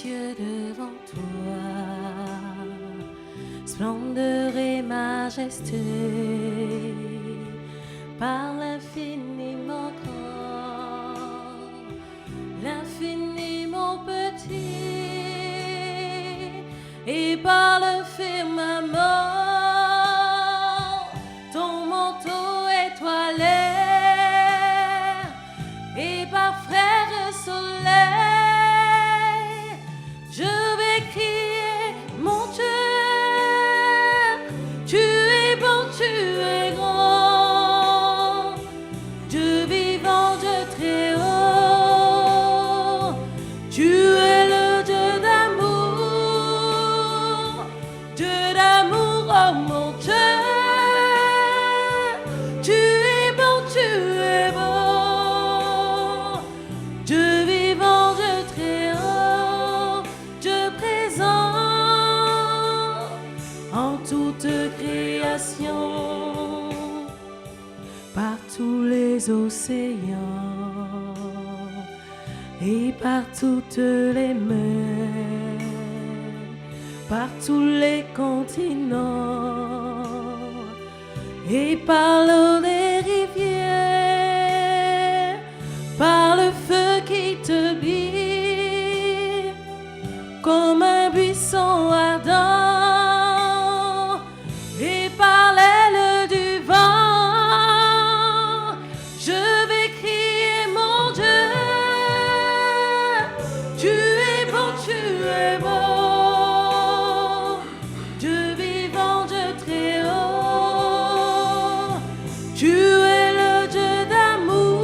cieux devant toi, splendeur et majesté, par l'infiniment grand, l'infiniment petit, et par le firmament, ton manteau étoilé, et par frère soleil, je vais crier mon Dieu, tu es bon, tu es grand, Dieu vivant, Dieu très haut, tu es le Dieu d'amour, oh mon Dieu, tu es bon, tu es beau, Dieu vivant, Dieu très haut, Dieu présent en toute création, par tous les océans et par toutes les mers, par tous les continents et par l'eau des rivières, par le feu qui te brille comme un buisson ardent, et par l'aile du vent, je vais crier mon Dieu, tu es bon, tu es beau, Dieu vivant, Dieu très haut, tu es le Dieu d'amour,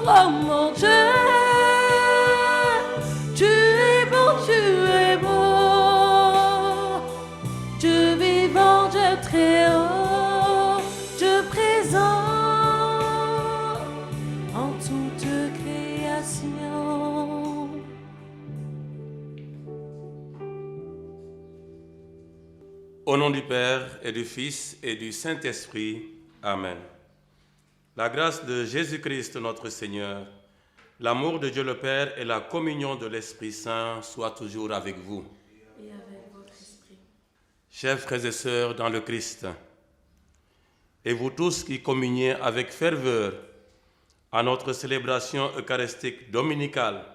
oh mon Dieu, tu es bon, tu es beau, Dieu vivant, Dieu très haut, Dieu présent en toute création. Au nom du Père et du Fils et du Saint-Esprit. Amen. La grâce de Jésus-Christ notre Seigneur, l'amour de Dieu le Père et la communion de l'Esprit Saint soient toujours avec vous. Et avec votre esprit. Chers frères et sœurs dans le Christ, et vous tous qui communiez avec ferveur à notre célébration eucharistique dominicale,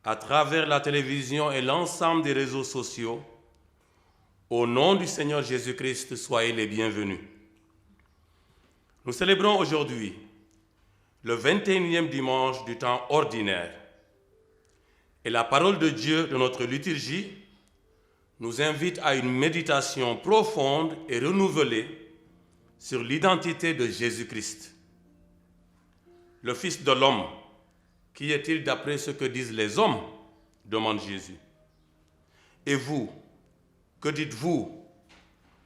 à travers la télévision et l'ensemble des réseaux sociaux, au nom du Seigneur Jésus-Christ, soyez les bienvenus. Nous célébrons aujourd'hui le 21e dimanche du temps ordinaire. Et la parole de Dieu de notre liturgie nous invite à une méditation profonde et renouvelée sur l'identité de Jésus-Christ. Le Fils de l'homme, qui est-il d'après ce que disent les hommes? Demande Jésus. Et vous, que dites-vous?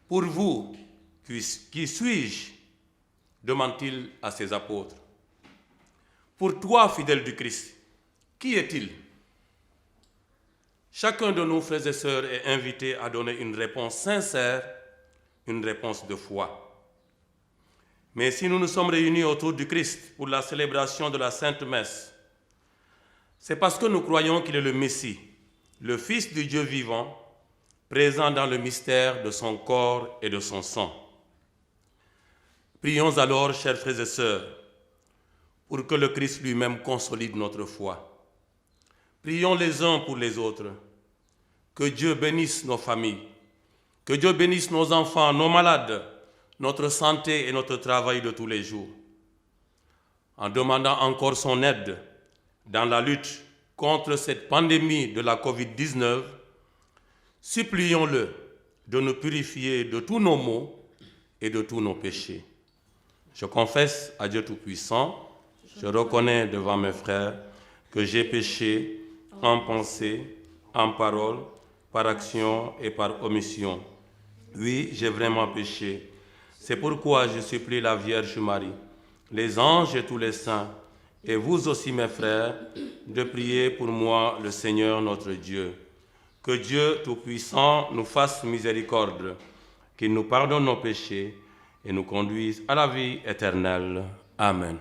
Pour vous, qui suis-je? Demande-t-il à ses apôtres. Pour toi, fidèle du Christ, qui est-il? Chacun de nous, frères et sœurs, est invité à donner une réponse sincère, une réponse de foi. Mais si nous nous sommes réunis autour du Christ pour la célébration de la Sainte Messe, c'est parce que nous croyons qu'il est le Messie, le Fils du Dieu vivant, présent dans le mystère de son corps et de son sang. Prions alors, chers frères et sœurs, pour que le Christ lui-même consolide notre foi. Prions les uns pour les autres. Que Dieu bénisse nos familles, que Dieu bénisse nos enfants, nos malades, notre santé et notre travail de tous les jours. En demandant encore son aide dans la lutte contre cette pandémie de la Covid-19, supplions-le de nous purifier de tous nos maux et de tous nos péchés. Je confesse à Dieu Tout-Puissant, je reconnais devant mes frères que j'ai péché en pensée, en parole, par action et par omission. Oui, j'ai vraiment péché. C'est pourquoi je supplie la Vierge Marie, les anges et tous les saints, et vous aussi mes frères, de prier pour moi le Seigneur notre Dieu. Que Dieu Tout-Puissant nous fasse miséricorde, qu'il nous pardonne nos péchés et nous conduise à la vie éternelle. Amen.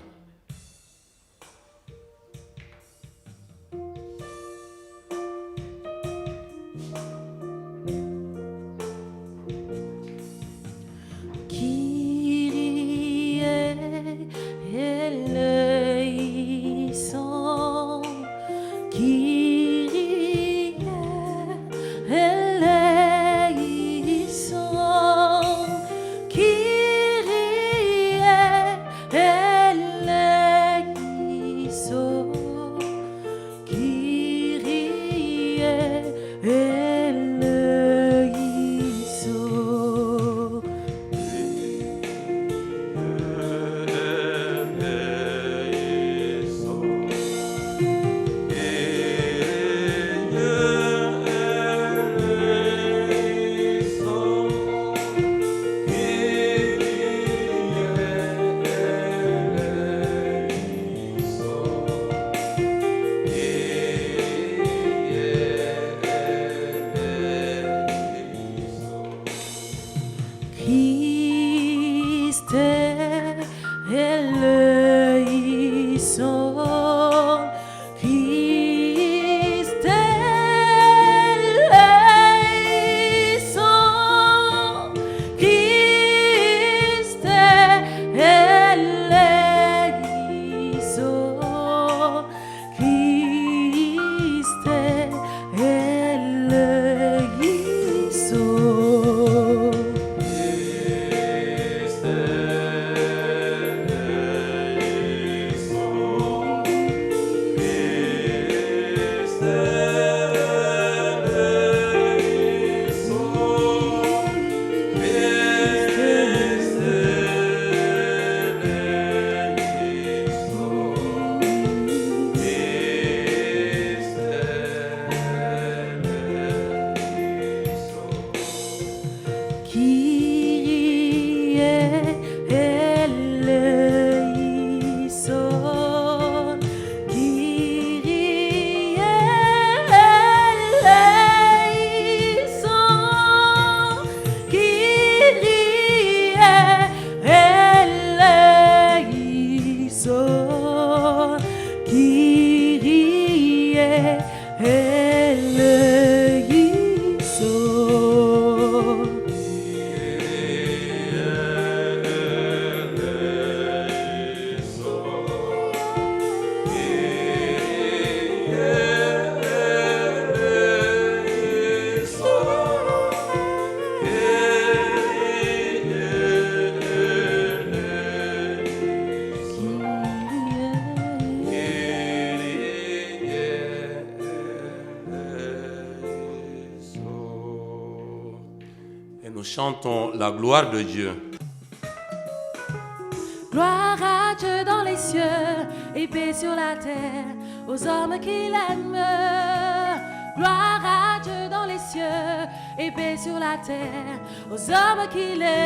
eleison. Christ eleison. Christ eleison. Christ eleison. Christ eleison. Kyrie eleison. Kyrie eleison. Kyrie eleison. Kyrie eleison. Et nous chantons la gloire de Dieu. Gloire à Dieu dans les cieux et paix sur la terre aux hommes qui l'aiment. Gloire à Dieu dans les cieux et paix sur la terre aux hommes qui l'aiment.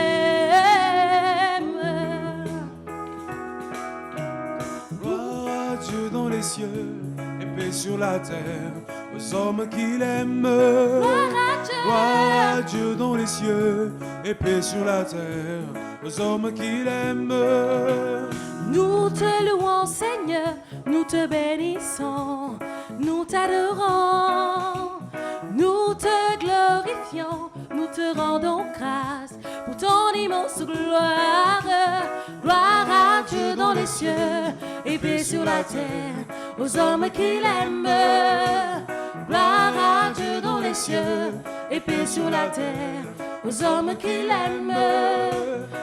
Gloire à Dieu dans les cieux et paix sur la terre aux hommes qui l'aiment. Gloire à Dieu. Gloire à Dieu dans les cieux et paix sur la terre aux hommes qui l'aiment. Nous te louons, Seigneur, nous te bénissons, nous t'adorons, nous te glorifions, nous te rendons grâce pour ton immense gloire. Gloire à Dieu dans les cieux et paix sur la terre aux hommes qui l'aiment. Gloire à Dieu dans les cieux et paix sur la terre aux hommes qui l'aiment.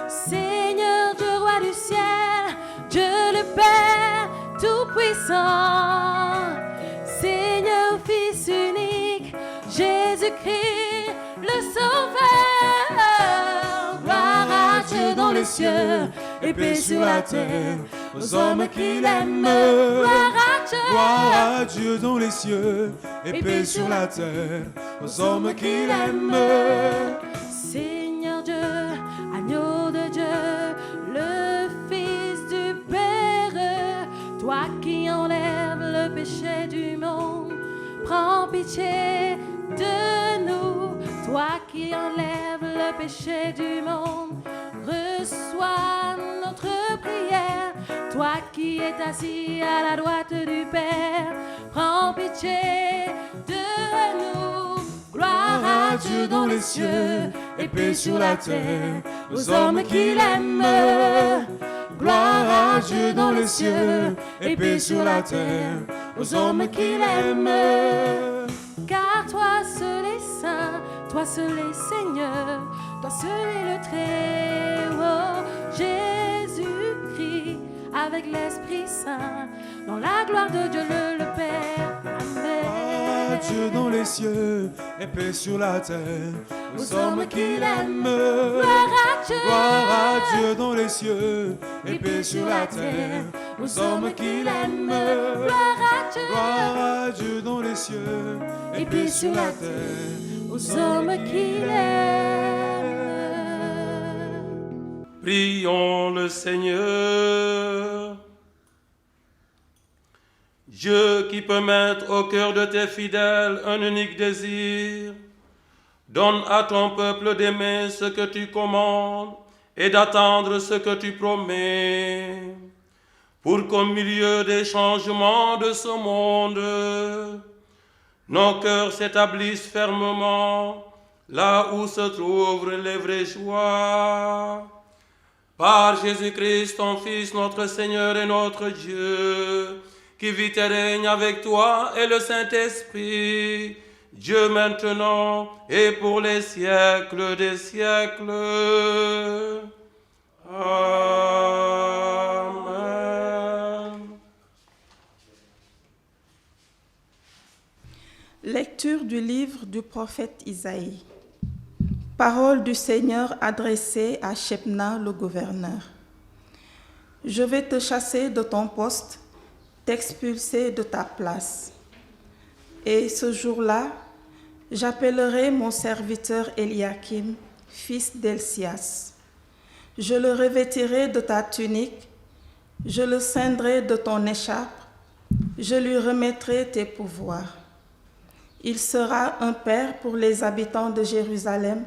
Seigneur Dieu, roi du ciel, Dieu le Père Tout-Puissant, Seigneur Fils unique, Jésus-Christ le Sauveur. Gloire à Dieu dans les cieux et paix sur la terre aux hommes qui l'aiment. Gloire à Dieu. Gloire à Dieu dans les cieux et paix sur la terre aux hommes qui l'aiment. Seigneur Dieu, agneau de Dieu, le Fils du Père, toi qui enlèves le péché du monde, prends pitié de nous. Toi qui enlèves le péché du monde, reçois notre prière. Toi qui es assis à la droite du Père, prends pitié de nous. Gloire à Dieu dans les cieux et paix sur la terre aux hommes qui l'aiment. Gloire à Dieu dans les cieux et paix sur la terre aux hommes qui l'aiment. Car toi seul est saint, toi seul est Seigneur, toi seul est le Très-Haut, Jésus-Christ, avec l'Esprit Saint, dans la gloire de Dieu le Père. Amen. à Dieu dans les cieux et paix sur la terre aux hommes qui l'aiment. Gloire à Dieu dans les cieux et paix sur la terre aux hommes qui l'aiment. Gloire à Dieu dans les cieux et paix sur la terre aux hommes qui l'aiment. Prions le Seigneur. Dieu qui peut mettre au cœur de tes fidèles un unique désir, donne à ton peuple d'aimer ce que tu commandes et d'attendre ce que tu promets, pour qu'au milieu des changements de ce monde, nos cœurs s'établissent fermement là où se trouvent les vraies joies. Par Jésus-Christ, ton Fils, notre Seigneur et notre Dieu, qui vit et règne avec toi et le Saint-Esprit, Dieu maintenant et pour les siècles des siècles. Amen. Lecture du livre du prophète Isaïe. Parole du Seigneur adressée à Shebna le gouverneur. Je vais te chasser de ton poste, t'expulser de ta place. Et ce jour-là, j'appellerai mon serviteur Eliakim, fils d'Helcias. Je le revêtirai de ta tunique, je le ceindrai de ton écharpe, je lui remettrai tes pouvoirs. Il sera un père pour les habitants de Jérusalem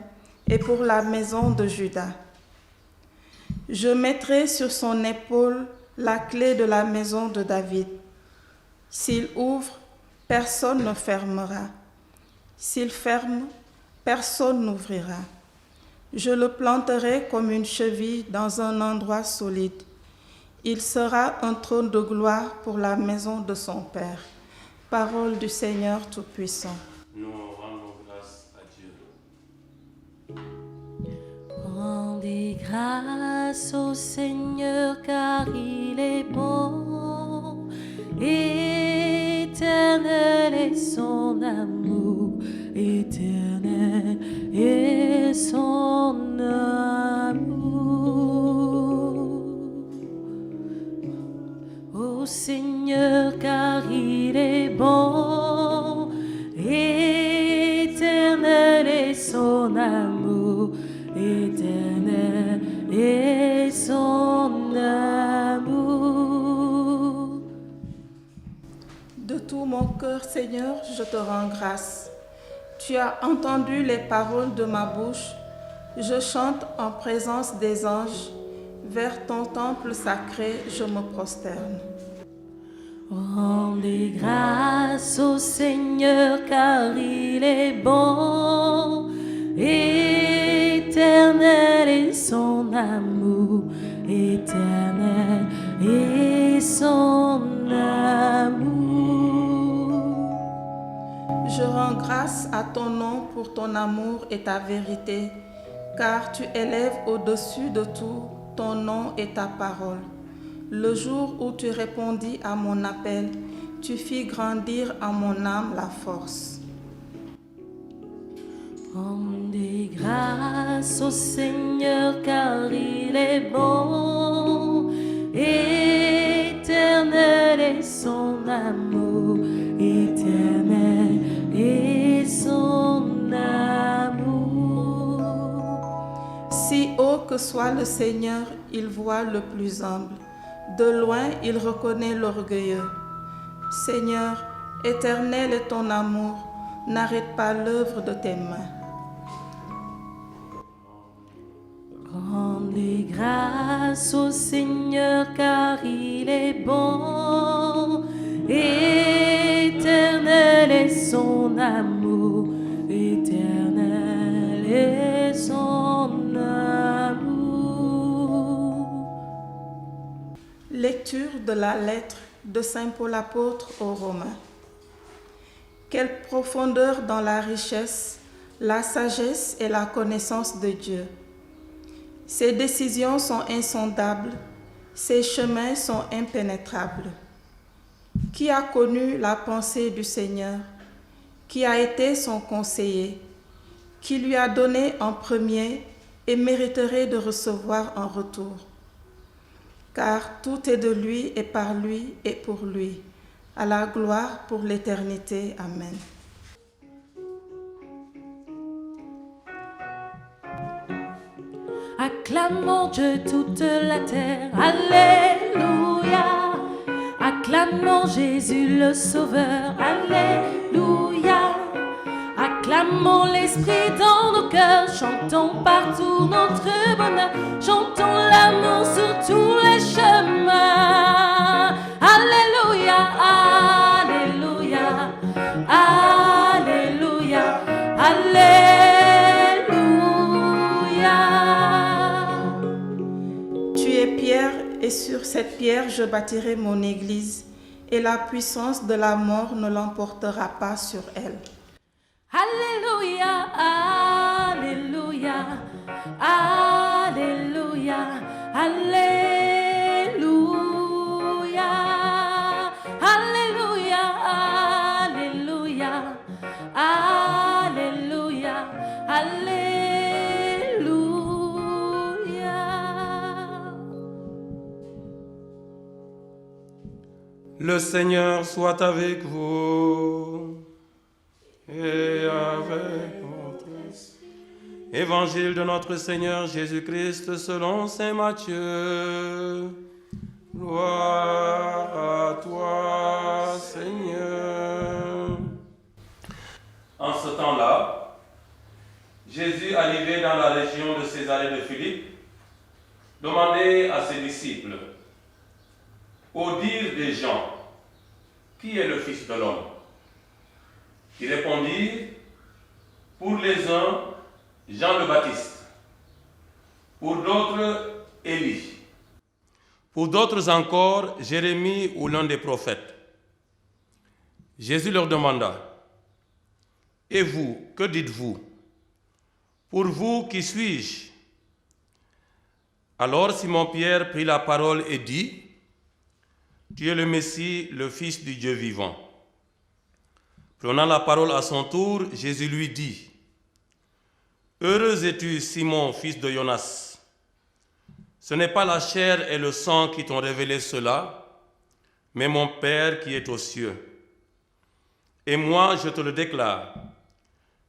et pour la maison de Juda. Je mettrai sur son épaule la clé de la maison de David. S'il ouvre, personne ne fermera. S'il ferme, personne n'ouvrira. Je le planterai comme une cheville dans un endroit solide. Il sera un trône de gloire pour la maison de son Père. Parole du Seigneur Tout-Puissant. Nous rendons grâce à Dieu. Rendez grâce au Seigneur car il est bon. Éternel est son amour, éternel est son amour. Ô Seigneur car il est bon, éternel est son amour, éternel est son amour. De tout mon cœur, Seigneur, je te rends grâce. Tu as entendu les paroles de ma bouche. Je chante en présence des anges. Vers ton temple sacré, je me prosterne. Rendez grâce au Seigneur car il est bon. Éternel est son amour, éternel est son amour. Je rends grâce à ton nom pour ton amour et ta vérité, car tu élèves au-dessus de tout ton nom et ta parole. Le jour où tu répondis à mon appel, tu fis grandir en mon âme la force. Rendez grâce au Seigneur car il est bon. Éternel est son amour, éternel est son amour. Si haut que soit le Seigneur, il voit le plus humble. De loin, il reconnaît l'orgueilleux. Seigneur, éternel est ton amour, n'arrête pas l'œuvre de tes mains. Rendez grâce au Seigneur car il est bon. Éternel est son amour, éternel est son amour. Lecture de la lettre de Saint Paul apôtre aux Romains. Quelle profondeur dans la richesse, la sagesse et la connaissance de Dieu. Ses décisions sont insondables, ses chemins sont impénétrables. Qui a connu la pensée du Seigneur? qui a été son conseiller, qui lui a donné en premier et mériterait de recevoir en retour. Car tout est de lui et par lui et pour lui, à la gloire pour l'éternité. Amen. Acclamons Dieu toute la terre, Alléluia. Acclamons Jésus le Sauveur, Alléluia. Acclamons l'Esprit dans nos cœurs, chantons partout notre bonheur, chantons l'amour sur tous les chemins. Alléluia, Alléluia, Alléluia, Alléluia. Tu es pierre, et sur cette pierre je bâtirai mon église, et la puissance de la mort ne l'emportera pas sur elle. Alléluia, Alléluia, Alléluia, Alléluia, Alléluia, Alléluia, Alléluia, Alléluia. Le Seigneur soit avec vous et avec votre esprit. Évangile de notre Seigneur Jésus-Christ selon saint Matthieu. Gloire à toi, Seigneur. En ce temps-là, Jésus, arrivé dans la région de Césarée de Philippe, demandait à ses disciples, au dire des gens, qui est le Fils de l'homme? Ils répondirent, pour les uns, Jean le Baptiste, pour d'autres, Élie, pour d'autres encore, Jérémie ou l'un des prophètes. Jésus leur demanda, et vous, que dites-vous? Pour vous, qui suis-je? Alors Simon-Pierre prit la parole et dit, tu es le Messie, le Fils du Dieu vivant. Prenant la parole à son tour, Jésus lui dit, heureux es-tu, Simon, fils de Jonas. Ce n'est pas la chair et le sang qui t'ont révélé cela, mais mon Père qui est aux cieux. Et moi, je te le déclare,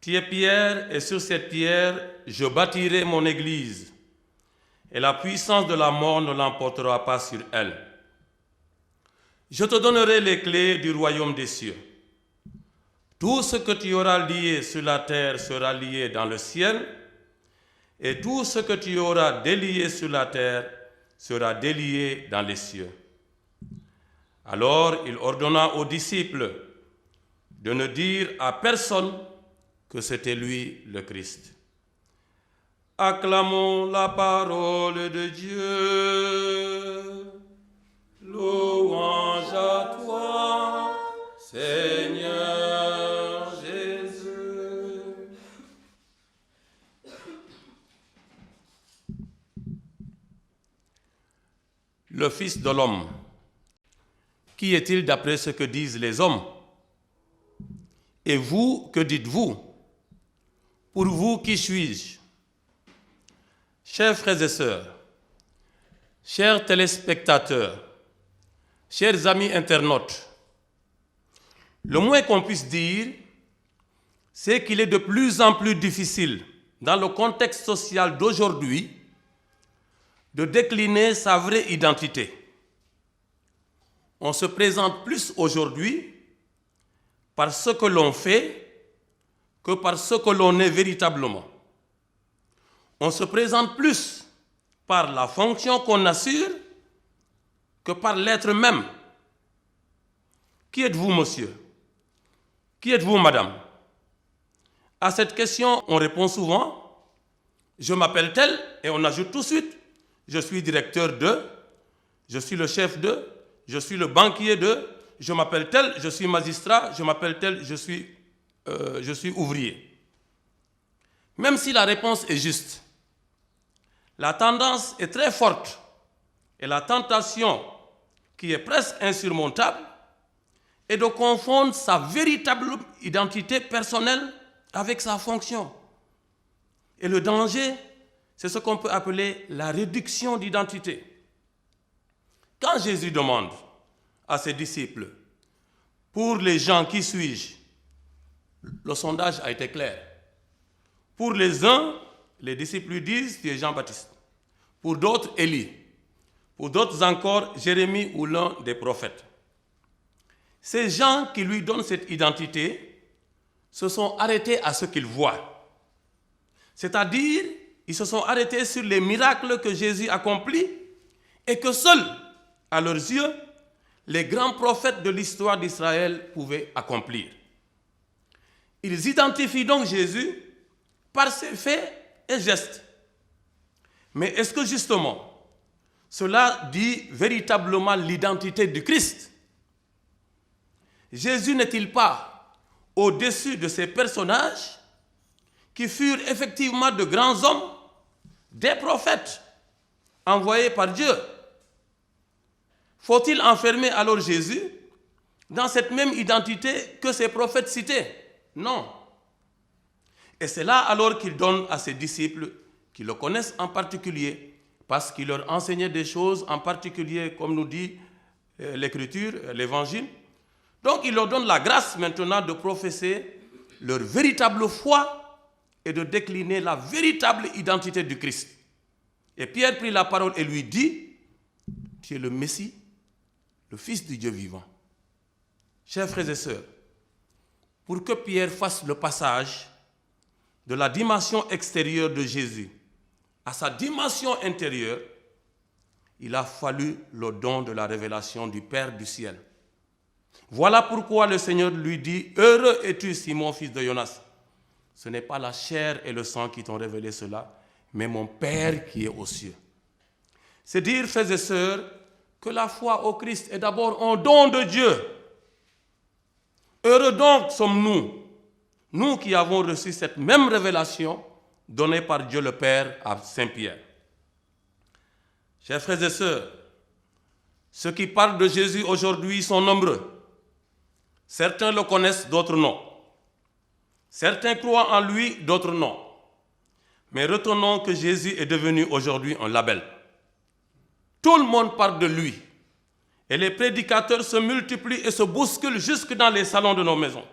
tu es pierre, et sur cette pierre, je bâtirai mon église, et la puissance de la mort ne l'emportera pas sur elle. Je te donnerai les clés du royaume des cieux. Tout ce que tu auras lié sur la terre sera lié dans le ciel, et tout ce que tu auras délié sur la terre sera délié dans les cieux. Alors il ordonna aux disciples de ne dire à personne que c'était lui le Christ. Acclamons la parole de Dieu. Louange à toi, Seigneur Jésus. Le Fils de l'homme, qui est-il d'après ce que disent les hommes? Et vous, que dites-vous? Pour vous, qui suis-je? Chers frères et sœurs, chers téléspectateurs, chers amis internautes, le moins qu'on puisse dire, c'est qu'il est de plus en plus difficile, dans le contexte social d'aujourd'hui, de décliner sa vraie identité. On se présente plus aujourd'hui par ce que l'on fait que par ce que l'on est véritablement. On se présente plus par la fonction qu'on assure que par l'être même. Qui êtes-vous, monsieur? Qui êtes-vous, madame? À cette question, on répond souvent, je m'appelle tel, et on ajoute tout de suite, je suis directeur de, je suis le chef de, je suis le banquier de, je m'appelle tel, je suis magistrat, je m'appelle tel, je suis ouvrier. Même si la réponse est juste, la tendance est très forte et la tentation, qui est presque insurmontable, et de confondre sa véritable identité personnelle avec sa fonction. Et le danger, c'est ce qu'on peut appeler la réduction d'identité. Quand Jésus demande à ses disciples, pour les gens, qui suis-je? Le sondage a été clair. Pour les uns, les disciples lui disent, tu es Jean-Baptiste. Pour d'autres, Élie. Pour d'autres encore, Jérémie ou l'un des prophètes. Ces gens qui lui donnent cette identité se sont arrêtés à ce qu'ils voient. C'est-à-dire, ils se sont arrêtés sur les miracles que Jésus accomplit et que seuls, à leurs yeux, les grands prophètes de l'histoire d'Israël pouvaient accomplir. Ils identifient donc Jésus par ses faits et gestes. Mais est-ce que justement, cela dit véritablement l'identité du Christ? Jésus n'est-il pas au-dessus de ces personnages qui furent effectivement de grands hommes, des prophètes envoyés par Dieu? Faut-il enfermer alors Jésus dans cette même identité que ces prophètes cités? Non. Et c'est là alors qu'il donne à ses disciples, qui le connaissent en particulier, parce qu'il leur enseignait des choses en particulier, comme nous dit l'Écriture, l'Évangile. Donc il leur donne la grâce maintenant de professer leur véritable foi et de décliner la véritable identité du Christ. Et Pierre prit la parole et lui dit, tu es le Messie, le Fils du Dieu vivant. Chers frères et sœurs, pour que Pierre fasse le passage de la dimension extérieure de Jésus à sa dimension intérieure, il a fallu le don de la révélation du Père du ciel. Voilà pourquoi le Seigneur lui dit, « Heureux es-tu, Simon, fils de Jonas. Ce n'est pas la chair et le sang qui t'ont révélé cela, mais mon Père qui est aux cieux. » C'est dire, frères et sœurs, que la foi au Christ est d'abord un don de Dieu. Heureux donc sommes-nous, nous qui avons reçu cette même révélation donnée par Dieu le Père à Saint Pierre. Chers frères et sœurs, ceux qui parlent de Jésus aujourd'hui sont nombreux. Certains le connaissent, d'autres non. Certains croient en lui, d'autres non. Mais retenons que Jésus est devenu aujourd'hui un label. Tout le monde parle de lui. Et les prédicateurs se multiplient et se bousculent jusque dans les salons de nos maisons.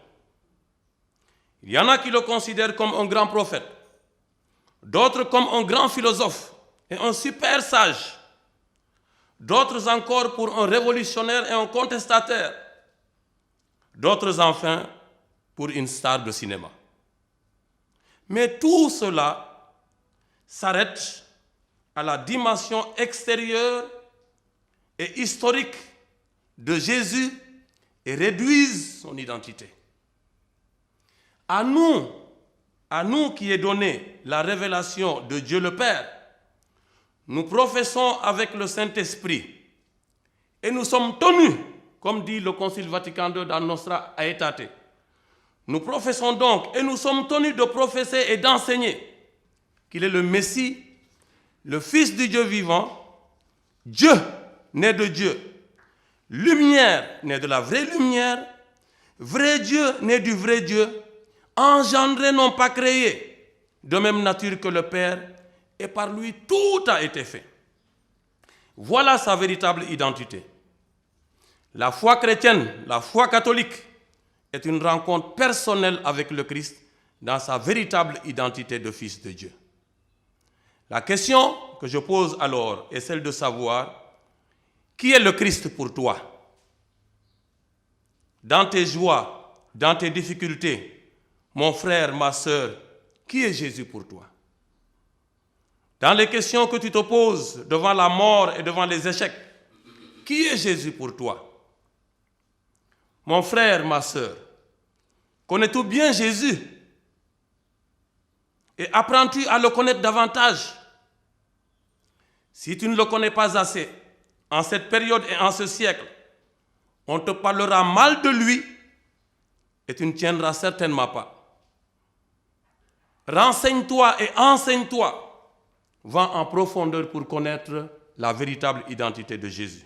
Il y en a qui le considèrent comme un grand prophète, d'autres comme un grand philosophe et un super sage, d'autres encore pour un révolutionnaire et un contestataire, d'autres enfin pour une star de cinéma. Mais tout cela s'arrête à la dimension extérieure et historique de Jésus et réduisent son identité. À nous qui est donné la révélation de Dieu le Père, nous professons avec le Saint-Esprit et nous sommes tenus, comme dit le Concile Vatican II dans Nostra Aetate, nous professons donc et nous sommes tenus de professer et d'enseigner qu'il est le Messie, le Fils du Dieu vivant, Dieu né de Dieu, lumière né de la vraie lumière, vrai Dieu né du vrai Dieu, engendré non pas créé, de même nature que le Père, et par lui tout a été fait. Voilà sa véritable identité. La foi chrétienne, la foi catholique, est une rencontre personnelle avec le Christ dans sa véritable identité de Fils de Dieu. La question que je pose alors est celle de savoir qui est le Christ pour toi? Dans tes joies, dans tes difficultés, mon frère, ma sœur, qui est Jésus pour toi? Dans les questions que tu te poses devant la mort et devant les échecs, qui est Jésus pour toi? Mon frère, ma sœur, connais-tu bien Jésus? Et apprends-tu à le connaître davantage? Si tu ne le connais pas assez, en cette période et en ce siècle, on te parlera mal de lui et tu ne tiendras certainement pas. Renseigne-toi et enseigne-toi. Va en profondeur pour connaître la véritable identité de Jésus.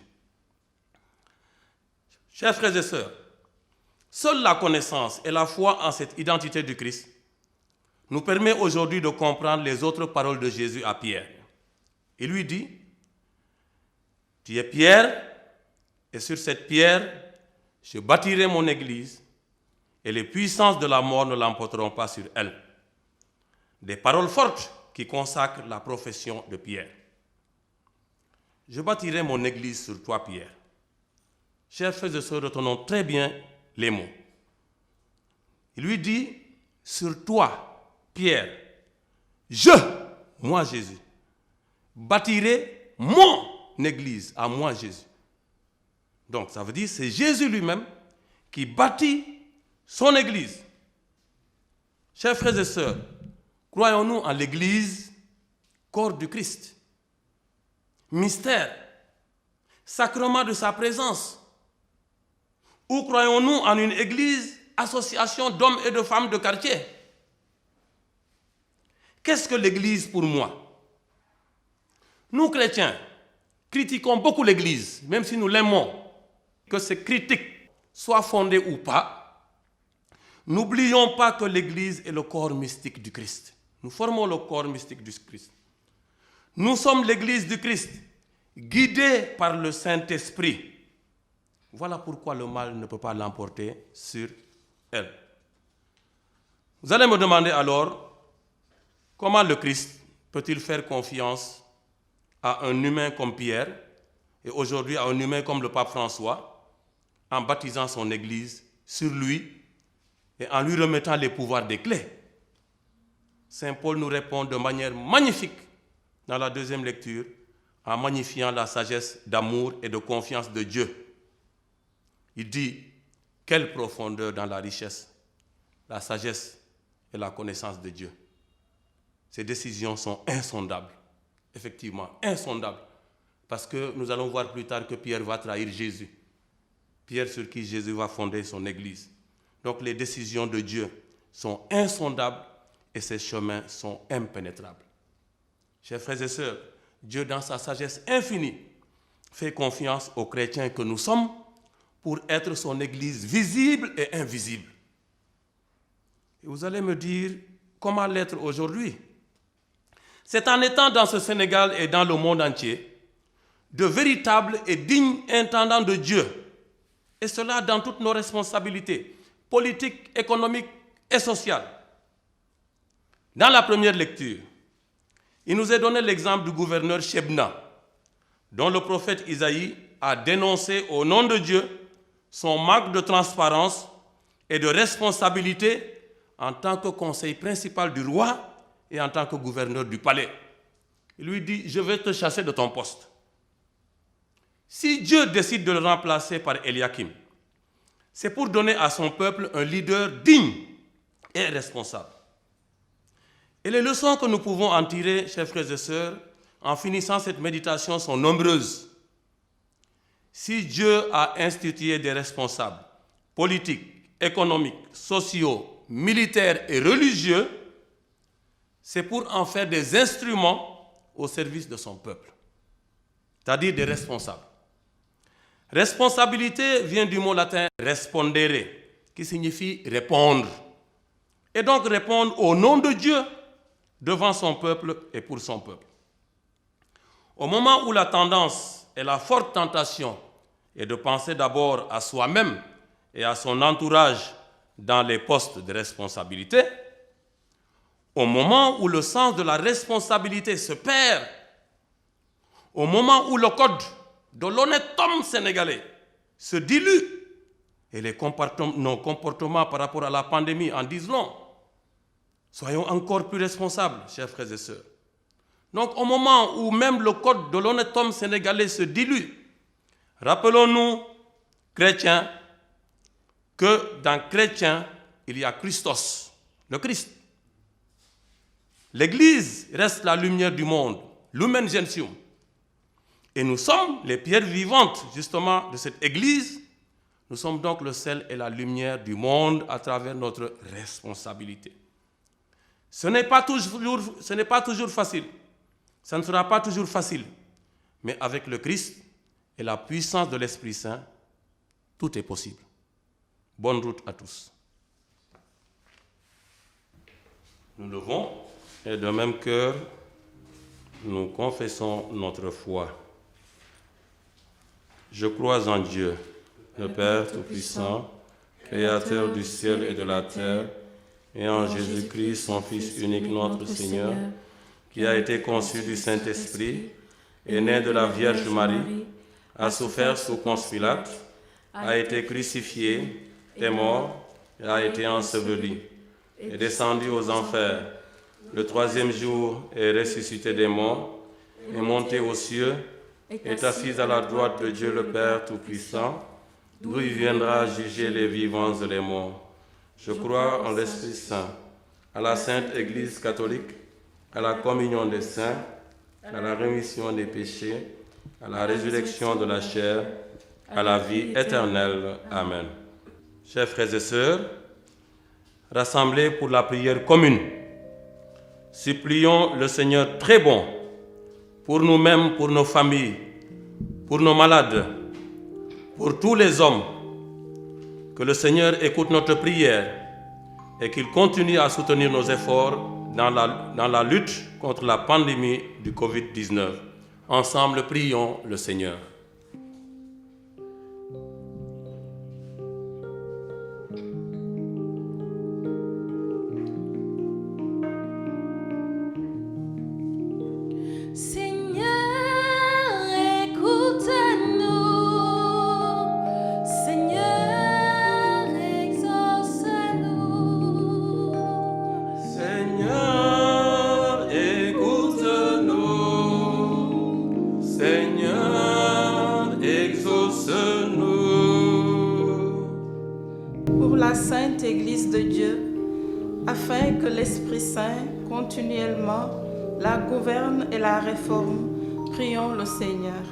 Chers frères et sœurs, Seule la connaissance et la foi en cette identité du Christ nous permet aujourd'hui de comprendre les autres paroles de Jésus à Pierre. Il lui dit, « Tu es Pierre, et sur cette pierre, je bâtirai mon église, et les puissances de la mort ne l'emporteront pas sur elle. » Des paroles fortes qui consacrent la profession de Pierre. Je bâtirai mon église sur toi, Pierre. Chers frères et sœurs, retenons très bien les mots. Il lui dit, sur toi, Pierre, moi Jésus, bâtirai mon église, à moi Jésus. Donc ça veut dire c'est Jésus lui-même qui bâtit son église. Chers frères et sœurs, croyons-nous en l'église, corps du Christ, mystère, sacrement de sa présence? Ou croyons-nous en une église, association d'hommes et de femmes de quartier? Qu'est-ce que l'église pour moi? Nous, chrétiens, critiquons beaucoup l'église, même si nous l'aimons. Que ces critiques soient fondées ou pas, n'oublions pas que l'église est le corps mystique du Christ. Nous formons le corps mystique du Christ. Nous sommes l'église du Christ, guidée par le Saint-Esprit. Voilà pourquoi le mal ne peut pas l'emporter sur elle. Vous allez me demander alors, comment le Christ peut-il faire confiance à un humain comme Pierre et aujourd'hui à un humain comme le pape François en baptisant son église sur lui et en lui remettant les pouvoirs des clés? Saint Paul nous répond de manière magnifique dans la deuxième lecture en magnifiant la sagesse d'amour et de confiance de Dieu. Il dit, quelle profondeur dans la richesse, la sagesse et la connaissance de Dieu. Ces décisions sont insondables, effectivement, insondables, parce que nous allons voir plus tard que Pierre va trahir Jésus. Pierre sur qui Jésus va fonder son église. Donc les décisions de Dieu sont insondables et ses chemins sont impénétrables. Chers frères et sœurs, Dieu dans sa sagesse infinie fait confiance aux chrétiens que nous sommes pour être son église visible et invisible. Et vous allez me dire, comment l'être aujourd'hui? C'est en étant dans ce Sénégal et dans le monde entier de véritables et dignes intendants de Dieu, et cela dans toutes nos responsabilités politiques, économiques et sociales. Dans la première lecture, il nous est donné l'exemple du gouverneur Shebna, dont le prophète Isaïe a dénoncé au nom de Dieu son manque de transparence et de responsabilité en tant que conseil principal du roi et en tant que gouverneur du palais. Il lui dit, je vais te chasser de ton poste. Si Dieu décide de le remplacer par Eliakim, c'est pour donner à son peuple un leader digne et responsable. Et les leçons que nous pouvons en tirer, chers frères et sœurs, en finissant cette méditation sont nombreuses. Si Dieu a institué des responsables politiques, économiques, sociaux, militaires et religieux, c'est pour en faire des instruments au service de son peuple, c'est-à-dire des responsables. Responsabilité vient du mot latin respondere, qui signifie répondre. Et donc répondre au nom de Dieu devant son peuple et pour son peuple. Au moment où la tendance et la forte tentation est de penser d'abord à soi-même et à son entourage dans les postes de responsabilité, au moment où le sens de la responsabilité se perd, au moment où le code de l'honnête homme sénégalais se dilue, et nos comportements par rapport à la pandémie en disent long, soyons encore plus responsables, chers frères et sœurs. Donc au moment où même le code de l'honnête homme sénégalais se dilue, rappelons-nous, chrétiens, que dans chrétien, il y a Christos, le Christ. L'Église reste la lumière du monde, Lumen Gentium. Et nous sommes les pierres vivantes, justement, de cette Église. Nous sommes donc le sel et la lumière du monde à travers notre responsabilité. Ce n'est pas toujours facile. Ça ne sera pas toujours facile. Mais avec le Christ et la puissance de l'Esprit Saint, tout est possible. Bonne route à tous. Nous levons et de même cœur, nous confessons notre foi. Je crois en Dieu, le Père Tout-Puissant, Créateur du ciel et de la terre, et en Jésus-Christ, son Fils unique, notre Seigneur, qui a été conçu du Saint-Esprit, est né de la Vierge Marie, a souffert sous Ponce Pilate, a été crucifié, est mort, et a été enseveli, est descendu aux enfers. Le troisième jour est ressuscité des morts, est monté aux cieux, est assis à la droite de Dieu le Père Tout-Puissant, d'où il viendra juger les vivants et les morts. Je crois en l'Esprit Saint, à la Sainte Église catholique, à la communion des saints, à la rémission des péchés, à la résurrection de la chair, à la vie éternelle. Amen. Chers frères et sœurs, rassemblés pour la prière commune, supplions le Seigneur très bon pour nous-mêmes, pour nos familles, pour nos malades, pour tous les hommes, que le Seigneur écoute notre prière et qu'il continue à soutenir nos efforts dans la lutte contre la pandémie du Covid-19. Ensemble, prions le Seigneur. Sainte Église de Dieu, afin que l'Esprit Saint continuellement la gouverne et la réforme, prions le Seigneur.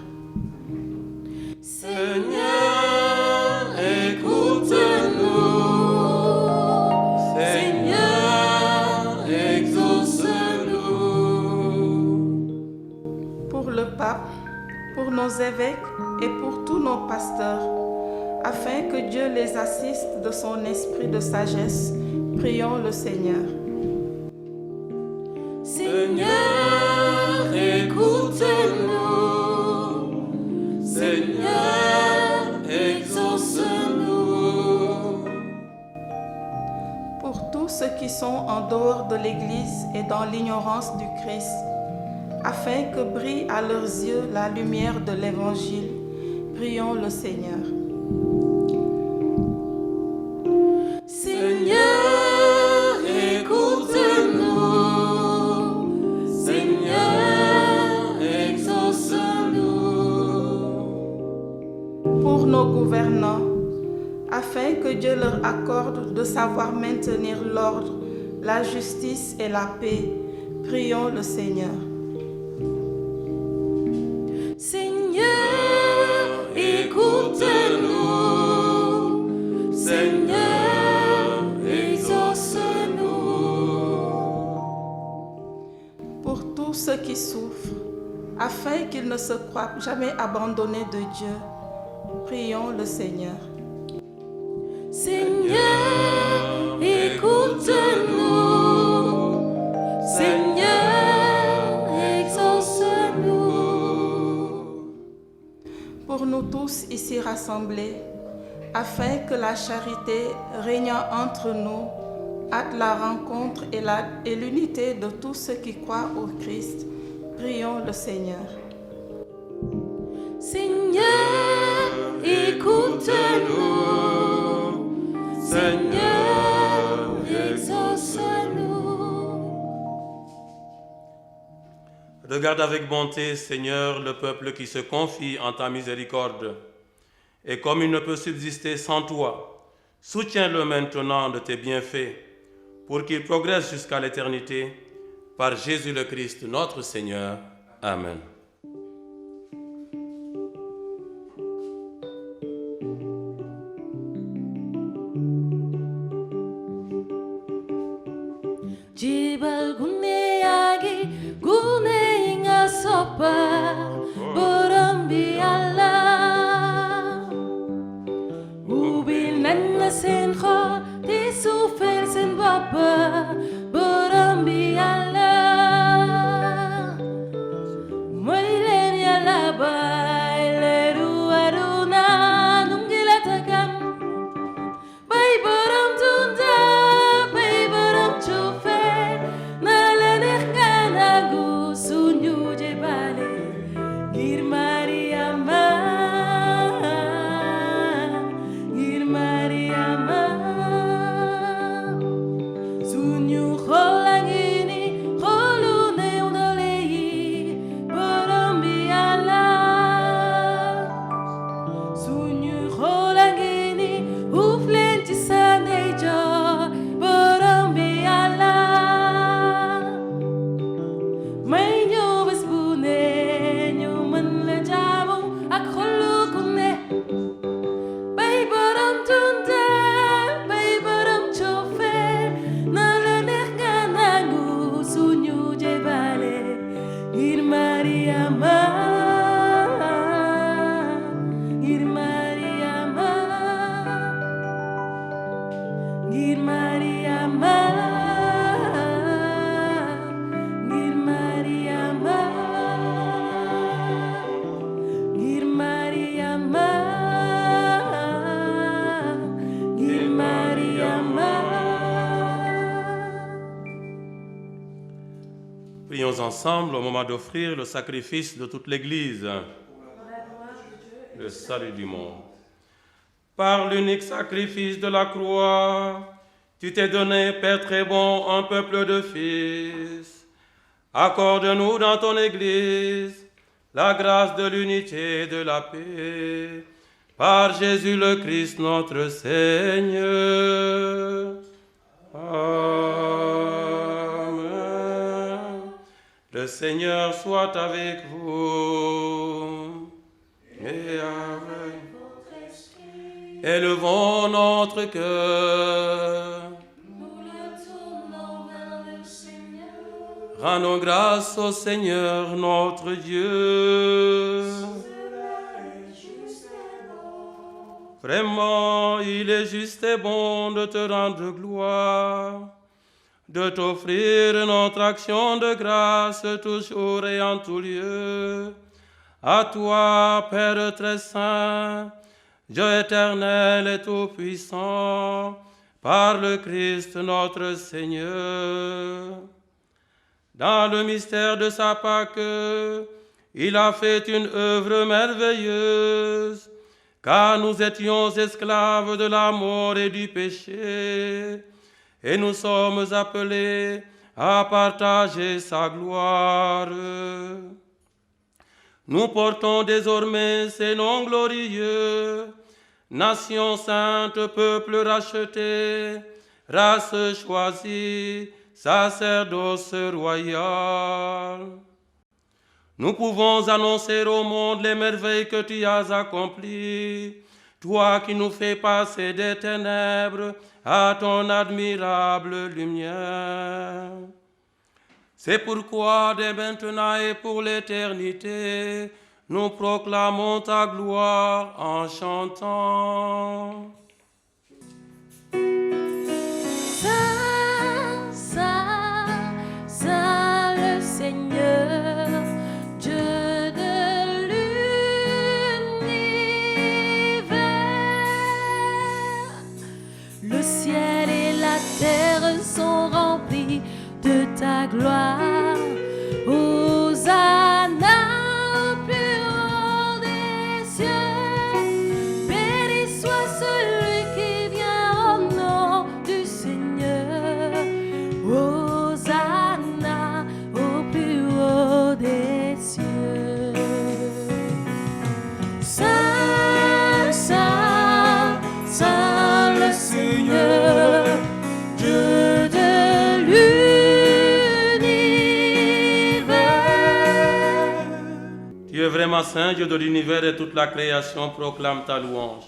Seigneur, écoute-nous. Seigneur, exauce-nous. Pour le pape, pour nos évêques et pour tous nos pasteurs, afin que Dieu les assiste de son esprit de sagesse, prions le Seigneur. Seigneur, écoute-nous. Seigneur, exauce-nous. Pour tous ceux qui sont en dehors de l'Église et dans l'ignorance du Christ, afin que brille à leurs yeux la lumière de l'Évangile, prions le Seigneur. Afin que Dieu leur accorde de savoir maintenir l'ordre, la justice et la paix, prions le Seigneur. Seigneur, écoute-nous. Seigneur, exauce-nous. Pour tous ceux qui souffrent, afin qu'ils ne se croient jamais abandonnés de Dieu, prions le Seigneur. Seigneur, écoute-nous. Seigneur, exauce-nous. Pour nous tous ici rassemblés, afin que la charité régnant entre nous hâte la rencontre et l'unité de tous ceux qui croient au Christ, prions le Seigneur. Seigneur, écoute-nous. Seigneur, exauce-nous. Regarde avec bonté, Seigneur, le peuple qui se confie en ta miséricorde. Et comme il ne peut subsister sans toi, soutiens-le maintenant de tes bienfaits, pour qu'il progresse jusqu'à l'éternité, par Jésus le Christ, notre Seigneur. Amen. Jibal guneyagi guneinga sopa burambi Allah ubil nanna sen Prions ensemble au moment d'offrir le sacrifice de toute l'Église, le salut du monde. Par l'unique sacrifice de la croix, tu t'es donné, Père très bon, un peuple de fils. Accorde-nous dans ton Église la grâce de l'unité et de la paix. Par Jésus le Christ notre Seigneur. Amen. Le Seigneur soit avec vous et avec votre esprit. Élevons notre cœur. Nous le tournons vers le Seigneur. Rendons grâce au Seigneur notre Dieu. Vraiment, il est juste et bon de te rendre gloire, de t'offrir notre action de grâce toujours et en tout lieu. À toi, Père très saint, Dieu éternel et tout-puissant, par le Christ notre Seigneur. Dans le mystère de sa Pâque, il a fait une œuvre merveilleuse, car nous étions esclaves de la mort et du péché, et nous sommes appelés à partager sa gloire. Nous portons désormais ces noms glorieux, nation sainte, peuple racheté, race choisie, sacerdoce royal. Nous pouvons annoncer au monde les merveilles que tu as accomplies, toi qui nous fais passer des ténèbres à ton admirable lumière. C'est pourquoi, dès maintenant et pour l'éternité, nous proclamons ta gloire en chantant. Saint, Saint, Saint le Seigneur, Dieu de l'univers. Le ciel et la terre sont remplis de ta gloire. Hosanna au plus haut des cieux. Béni soit celui qui vient au nom du Seigneur. Hosanna au plus haut des cieux. Saint, Saint, Saint le Seigneur, Dieu de l'univers. Tu es vraiment saint, Dieu de l'univers, et toute la création proclame ta louange.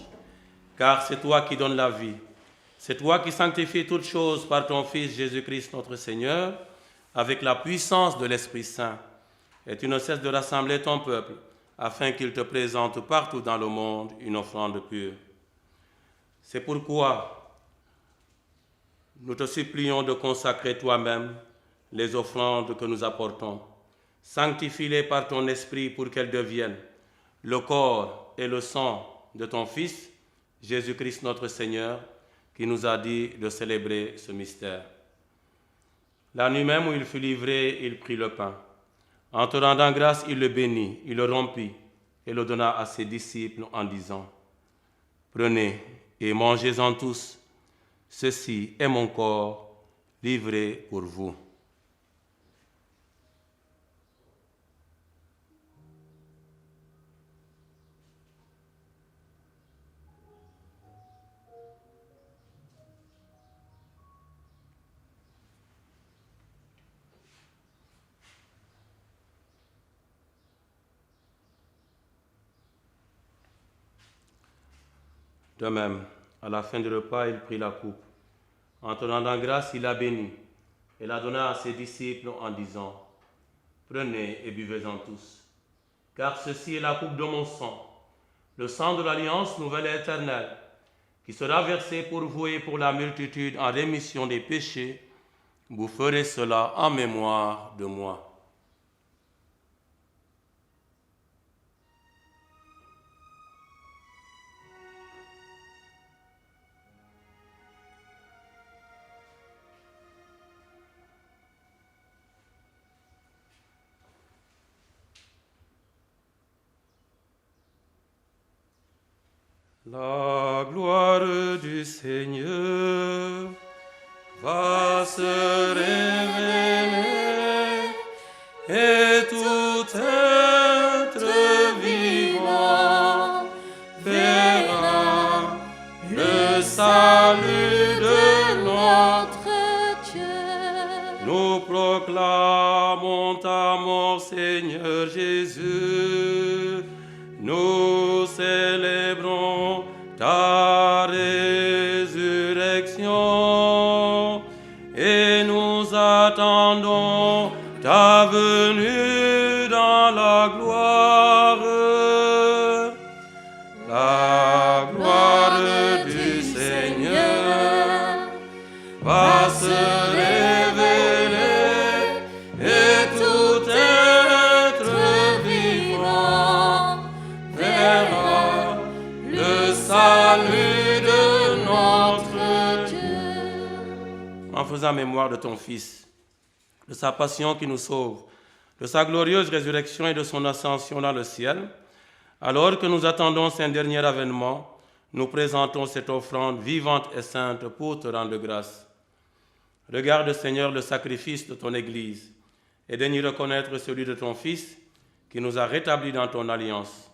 Car c'est toi qui donnes la vie. C'est toi qui sanctifies toutes choses par ton Fils Jésus-Christ notre Seigneur, avec la puissance de l'Esprit Saint. Et tu ne cesses de rassembler ton peuple, afin qu'il te présente partout dans le monde une offrande pure. C'est pourquoi nous te supplions de consacrer toi-même les offrandes que nous apportons. Sanctifie-les par ton esprit pour qu'elles deviennent le corps et le sang de ton Fils, Jésus-Christ notre Seigneur, qui nous a dit de célébrer ce mystère. La nuit même où il fut livré, il prit le pain. En te rendant grâce, il le bénit, il le rompit et le donna à ses disciples en disant : Prenez et mangez-en tous, ceci est mon corps livré pour vous. De même, à la fin du repas, il prit la coupe. En te rendant grâce, il la bénit et la donna à ses disciples en disant : Prenez et buvez-en tous, car ceci est la coupe de mon sang, le sang de l'alliance nouvelle et éternelle, qui sera versé pour vous et pour la multitude en rémission des péchés. Vous ferez cela en mémoire de moi. La gloire du Seigneur va se révéler et tout être vivant verra le salut de notre Dieu. Nous proclamons ta mort, Seigneur Jésus. Nous célébrons ta résurrection et nous attendons ta venue dans la gloire. La gloire du Seigneur va se révéler et tout être vivant verra le salut de notre Dieu. En faisant mémoire de ton Fils, de sa passion qui nous sauve, de sa glorieuse résurrection et de son ascension dans le ciel, alors que nous attendons son dernier avènement, nous présentons cette offrande vivante et sainte pour te rendre grâce. Regarde, Seigneur, le sacrifice de ton Église et daigne y reconnaître celui de ton Fils qui nous a rétablis dans ton alliance.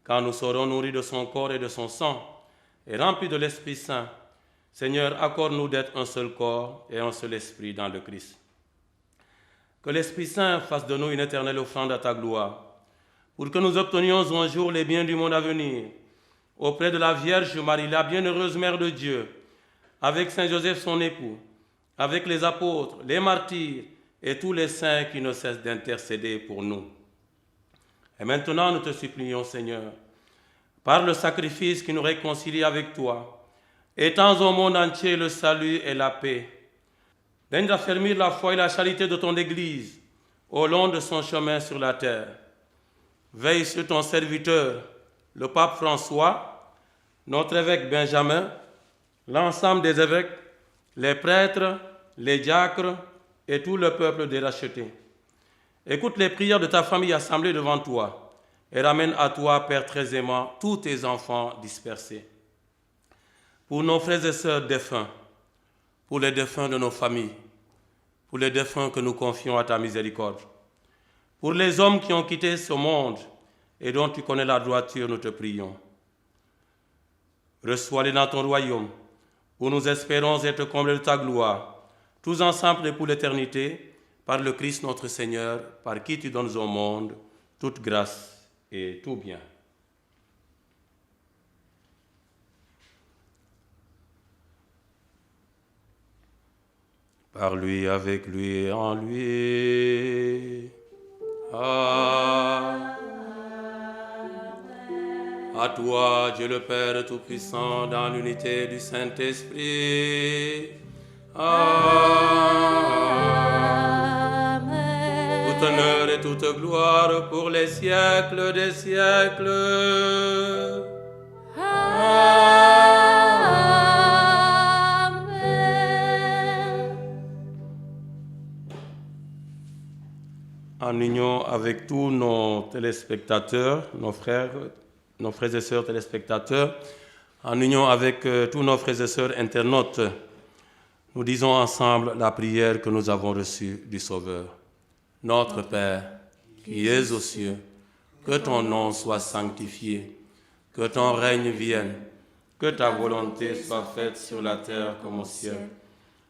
Quand nous serons nourris de son corps et de son sang et remplis de l'Esprit Saint, Seigneur, accorde-nous d'être un seul corps et un seul esprit dans le Christ. Que l'Esprit Saint fasse de nous une éternelle offrande à ta gloire, pour que nous obtenions un jour les biens du monde à venir, auprès de la Vierge Marie, la bienheureuse Mère de Dieu, avec Saint Joseph son époux, avec les apôtres, les martyrs et tous les saints qui ne cessent d'intercéder pour nous. Et maintenant, nous te supplions, Seigneur, par le sacrifice qui nous réconcilie avec toi, étends au monde entier le salut et la paix. Daigne affermir la foi et la charité de ton Église au long de son chemin sur la terre. Veille sur ton serviteur, le pape François, notre évêque Benjamin, l'ensemble des évêques, les prêtres, les diacres et tout le peuple des rachetés. Écoute les prières de ta famille assemblée devant toi et ramène à toi, Père très aimant, tous tes enfants dispersés. Pour nos frères et sœurs défunts, pour les défunts de nos familles, pour les défunts que nous confions à ta miséricorde, pour les hommes qui ont quitté ce monde et dont tu connais la droiture, nous te prions. Reçois-les dans ton royaume, où nous espérons être comblés de ta gloire, tous ensemble et pour l'éternité, par le Christ notre Seigneur, par qui tu donnes au monde toute grâce et tout bien. Par lui, avec lui et en lui. Amen. À toi, Dieu le Père Tout-Puissant, dans l'unité du Saint-Esprit. Amen. Tout honneur et toute gloire pour les siècles des siècles. En union avec tous nos téléspectateurs, nos frères et sœurs téléspectateurs, en union avec tous nos frères et sœurs internautes, nous disons ensemble la prière que nous avons reçue du Sauveur. Notre Père, qui es aux cieux, que ton nom soit sanctifié, que ton règne vienne, que ta volonté soit faite sur la terre comme au ciel.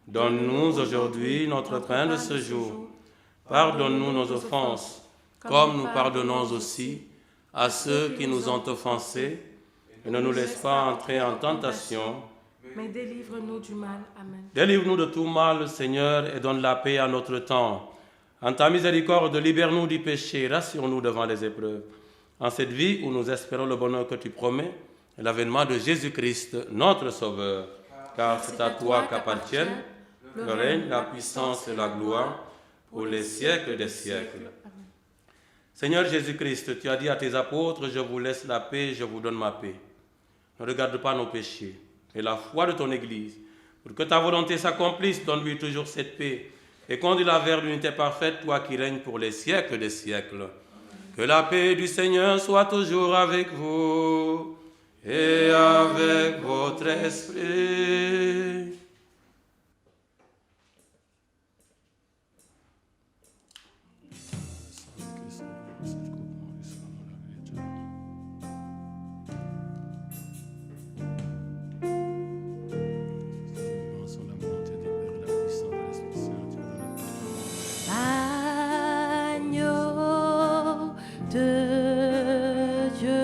Donne-nous aujourd'hui notre pain de ce jour. Pardonne-nous nos offenses, comme nous pardonnons aussi à ceux qui nous ont offensés, et ne nous laisse pas entrer en tentation, mais délivre-nous du mal. Amen. Délivre-nous de tout mal, Seigneur, et donne la paix à notre temps. En ta miséricorde, libère-nous du péché, rassure-nous devant les épreuves. En cette vie où nous espérons le bonheur que tu promets, et l'avènement de Jésus-Christ, notre Sauveur. Car c'est à toi qu'appartiennent le règne, la puissance et la gloire, pour les siècles des siècles. Amen. Seigneur Jésus-Christ, tu as dit à tes apôtres, je vous laisse la paix, je vous donne ma paix. Ne regarde pas nos péchés, mais la foi de ton Église. Pour que ta volonté s'accomplisse, donne-lui toujours cette paix et conduis-la vers l'unité parfaite, toi qui règnes pour les siècles des siècles. Amen. Que la paix du Seigneur soit toujours avec vous et avec votre esprit. Agneau de Dieu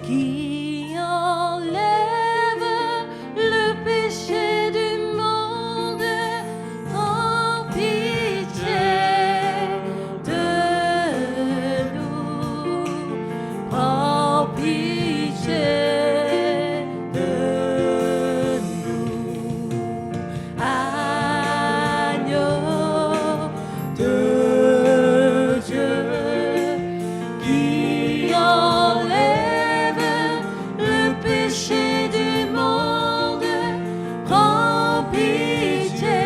qui enlève le péché du monde, prends pitié de nous, prends pitié de nous. Agneau de Dieu qui enlève le péché du monde, prends pitié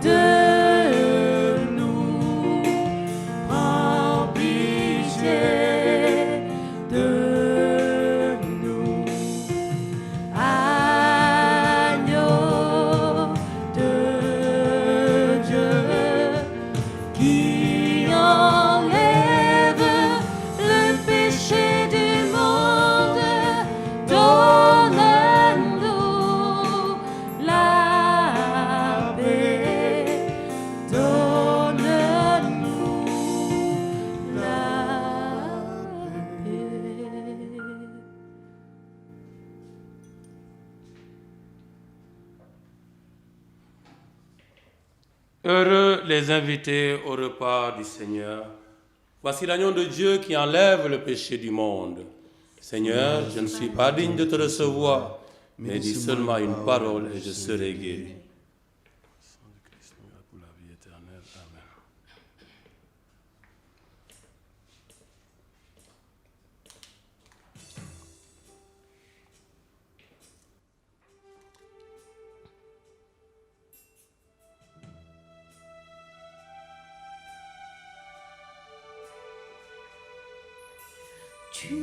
de nous, prends pitié de nous. Agneau de Dieu qui enlève le péché du monde, donne-nous la paix, donne-nous la paix. Heureux les invités au repas du Seigneur. Voici l'agneau de Dieu qui enlève le péché du monde. Seigneur, je ne suis pas digne de te recevoir, mais dis seulement une parole et je serai guéri. Pour la vie éternelle. Amen. Tu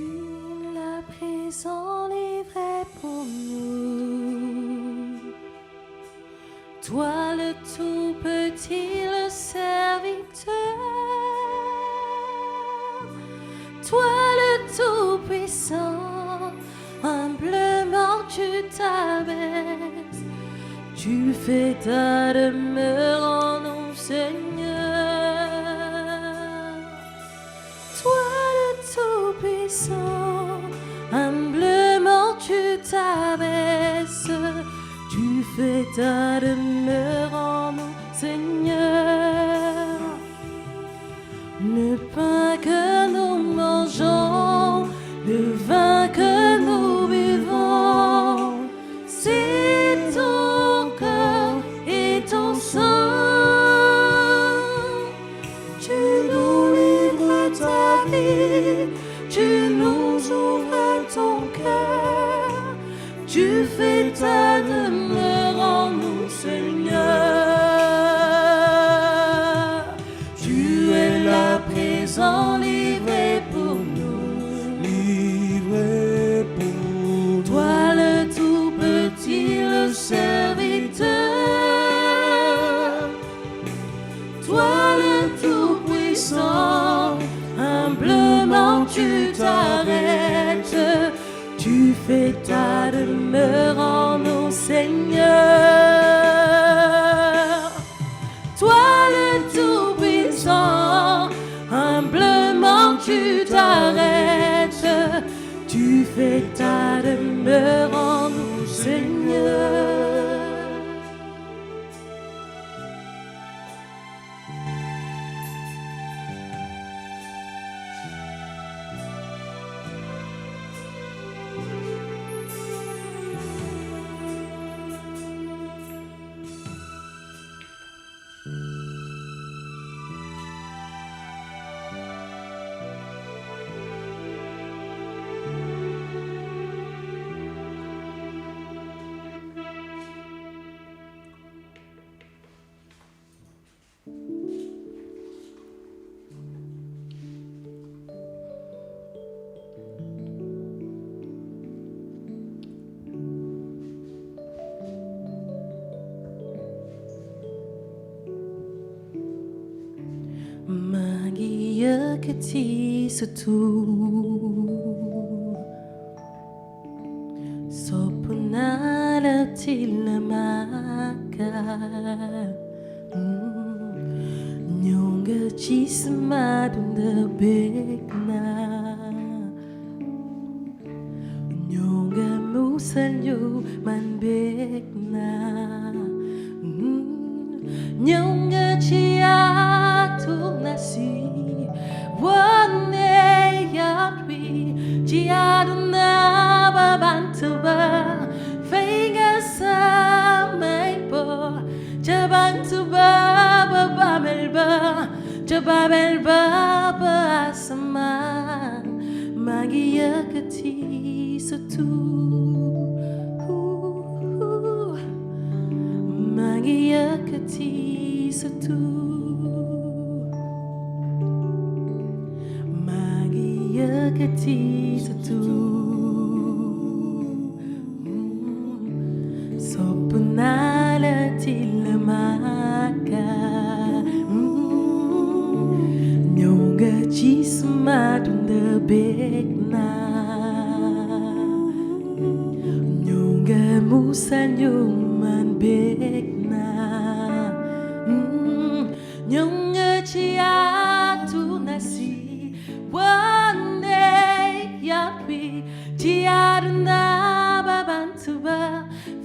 l'as pris en livret pour nous, toi le tout petit, le serviteur, toi le tout puissant, humblement tu t'abaisses, tu fais ta demeure en nous, Seigneur. Toi le Tout-Puissant, humblement tu t'abaisses, tu fais ta demeure en nous, Seigneur. Le pain que nous mangeons, le vin que nous buvons, c'est ton corps et ton sang. Tu nous livres ta vie, tu nous ouvres ton cœur, tu fais ta demeure en nous, Seigneur. Tu es là présent, livré pour nous, Livré pour toi le tout petit, le serviteur, toi le tout puissant, humblement tu t'arrêtes, tu fais ta demeure en nous, Seigneur. Toi le tout puissant, humblement tu t'arrêtes, tu fais ta demeure en nous, Seigneur. maa ngi yëkkati sa tur sopp naa la til la màggal ñëw nga ci sama dund bég naa ñëw nga musal ñu man bég naa ñëw nga ci àdduna si wane yoon wi ci àdduna ba bant ba fay nga samay bor ca bant ba ba bàmmeel ba ca bàmmeel ba ba asamaan maa ngi yëkkati sa tur maa ngi yëkkati sa tur maa ngi yëkkati sa tur sopp naa la til la màggal ñëw nga ci sama dund bég naa ñëw nga musal ñu man bég naa ñëw nga ci àdduna si wane yoon wi ci àdduna ba bant ba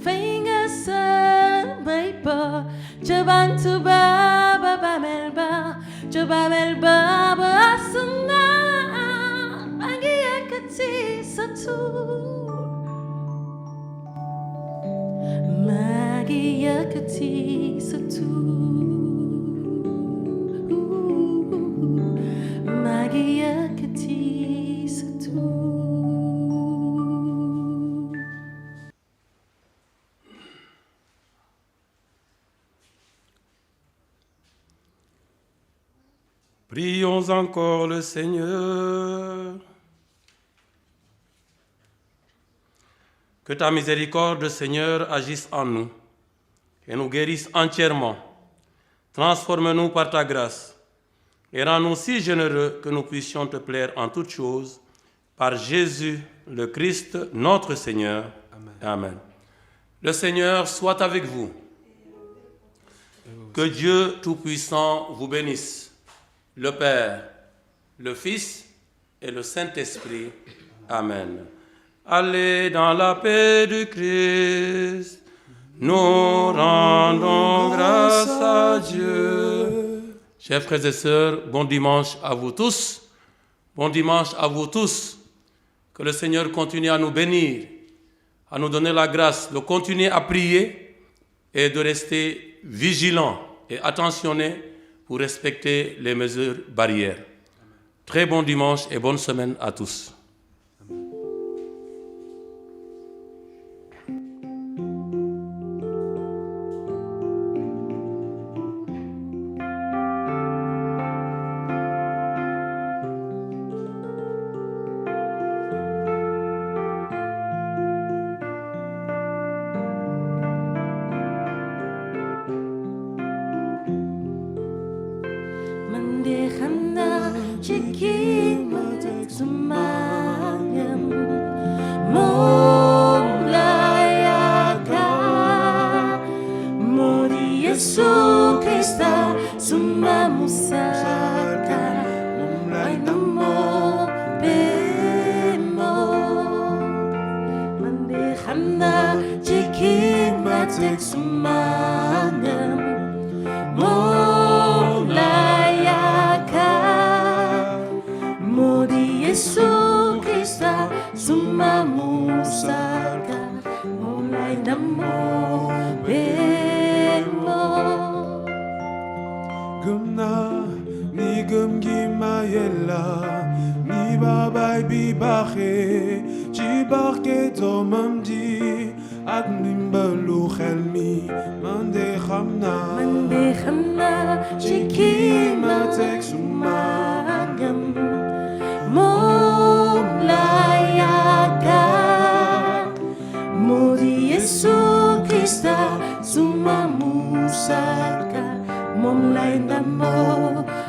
fay nga samay bor ca bant ba ba bàmmeel ba ca bàmmeel ba ba asamaan maa ngi yëkkati sa tur maa ngi yëkkati sa tur maa ngi yëkkati sa tur. Prions encore le Seigneur. Que ta miséricorde, Seigneur, agisse en nous et nous guérisse entièrement. Transforme-nous par ta grâce et rends-nous si généreux que nous puissions te plaire en toutes choses. Par Jésus, le Christ, notre Seigneur. Amen. Amen. Le Seigneur soit avec vous. Que Dieu Tout-Puissant vous bénisse. Le Père, le Fils et le Saint-Esprit. Amen. Allez dans la paix du Christ. Nous rendons grâce à Dieu. Chers frères et sœurs, bon dimanche à vous tous. Bon dimanche à vous tous. Que le Seigneur continue à nous bénir, à nous donner la grâce de continuer à prier et de rester vigilants et attentionnés pour respecter les mesures barrières. Très bon dimanche et bonne semaine à tous.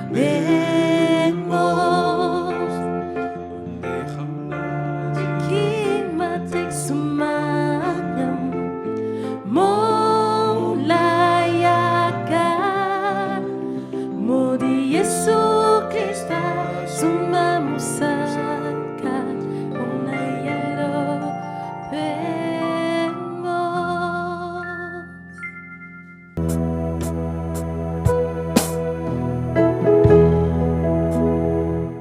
Bemos Kimatik sumayam Molayakan Mo di Yesu Krista sumamusa